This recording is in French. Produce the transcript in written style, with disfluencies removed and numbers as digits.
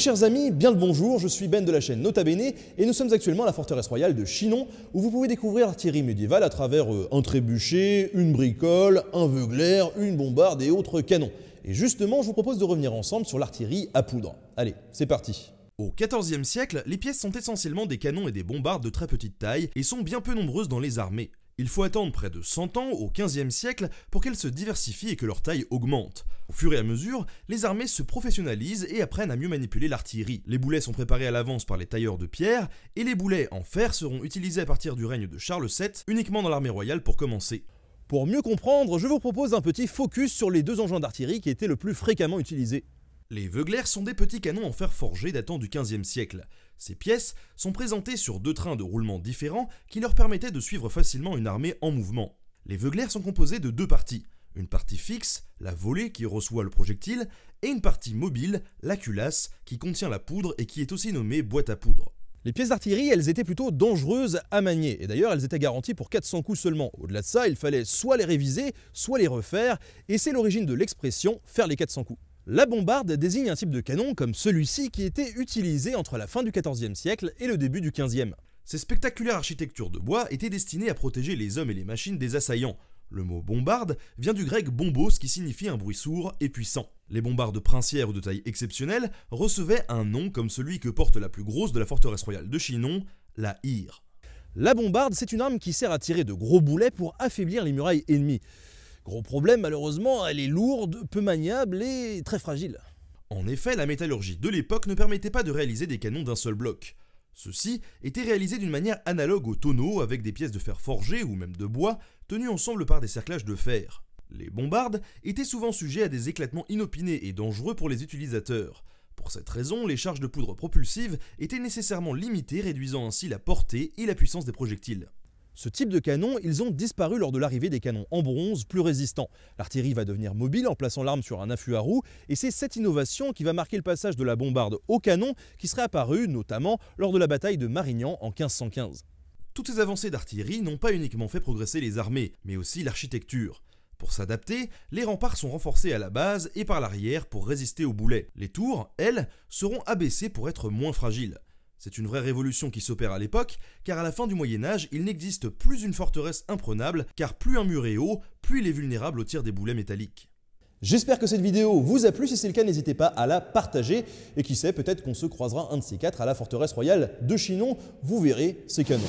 chers amis, bien le bonjour, je suis Ben de la chaîne Nota Bene et nous sommes actuellement à la forteresse royale de Chinon où vous pouvez découvrir l'artillerie médiévale à travers un trébuchet, une bricole, un veuglaire, une bombarde et autres canons. Et justement, je vous propose de revenir ensemble sur l'artillerie à poudre. Allez, c'est parti. Au XIVe siècle, les pièces sont essentiellement des canons et des bombardes de très petite taille et sont bien peu nombreuses dans les armées. Il faut attendre près de 100 ans, au XVe siècle, pour qu'elles se diversifient et que leur taille augmente. Au fur et à mesure, les armées se professionnalisent et apprennent à mieux manipuler l'artillerie. Les boulets sont préparés à l'avance par les tailleurs de pierre, et les boulets en fer seront utilisés à partir du règne de Charles VII, uniquement dans l'armée royale pour commencer. Pour mieux comprendre, je vous propose un petit focus sur les deux engins d'artillerie qui étaient le plus fréquemment utilisés. Les veuglaires sont des petits canons en fer forgé datant du XVe siècle. Ces pièces sont présentées sur deux trains de roulement différents qui leur permettaient de suivre facilement une armée en mouvement. Les veuglaires sont composés de deux parties. Une partie fixe, la volée qui reçoit le projectile, et une partie mobile, la culasse, qui contient la poudre et qui est aussi nommée boîte à poudre. Les pièces d'artillerie, elles étaient plutôt dangereuses à manier, et d'ailleurs elles étaient garanties pour 400 coups seulement. Au-delà de ça, il fallait soit les réviser, soit les refaire, et c'est l'origine de l'expression « faire les 400 coups ». La bombarde désigne un type de canon comme celui-ci qui était utilisé entre la fin du XIVe siècle et le début du XVe. Ces spectaculaires architectures de bois étaient destinées à protéger les hommes et les machines des assaillants. Le mot bombarde vient du grec bombos qui signifie un bruit sourd et puissant. Les bombardes princières ou de taille exceptionnelle recevaient un nom comme celui que porte la plus grosse de la forteresse royale de Chinon, la Hire. La bombarde, c'est une arme qui sert à tirer de gros boulets pour affaiblir les murailles ennemies. Gros problème, malheureusement, elle est lourde, peu maniable et très fragile. En effet, la métallurgie de l'époque ne permettait pas de réaliser des canons d'un seul bloc. Ceux-ci étaient réalisés d'une manière analogue au tonneau avec des pièces de fer forgé ou même de bois tenues ensemble par des cerclages de fer. Les bombardes étaient souvent sujets à des éclatements inopinés et dangereux pour les utilisateurs. Pour cette raison, les charges de poudre propulsive étaient nécessairement limitées, réduisant ainsi la portée et la puissance des projectiles. Ce type de canon, ils ont disparu lors de l'arrivée des canons en bronze plus résistants. L'artillerie va devenir mobile en plaçant l'arme sur un affût à roues et c'est cette innovation qui va marquer le passage de la bombarde au canon qui serait apparue notamment lors de la bataille de Marignan en 1515. Toutes ces avancées d'artillerie n'ont pas uniquement fait progresser les armées, mais aussi l'architecture. Pour s'adapter, les remparts sont renforcés à la base et par l'arrière pour résister aux boulets. Les tours, elles, seront abaissées pour être moins fragiles. C'est une vraie révolution qui s'opère à l'époque, car à la fin du Moyen-Âge, il n'existe plus une forteresse imprenable, car plus un mur est haut, plus il est vulnérable au tir des boulets métalliques. J'espère que cette vidéo vous a plu, si c'est le cas, n'hésitez pas à la partager, et qui sait, peut-être qu'on se croisera un de ces quatre à la forteresse royale de Chinon, vous verrez, c'est canon.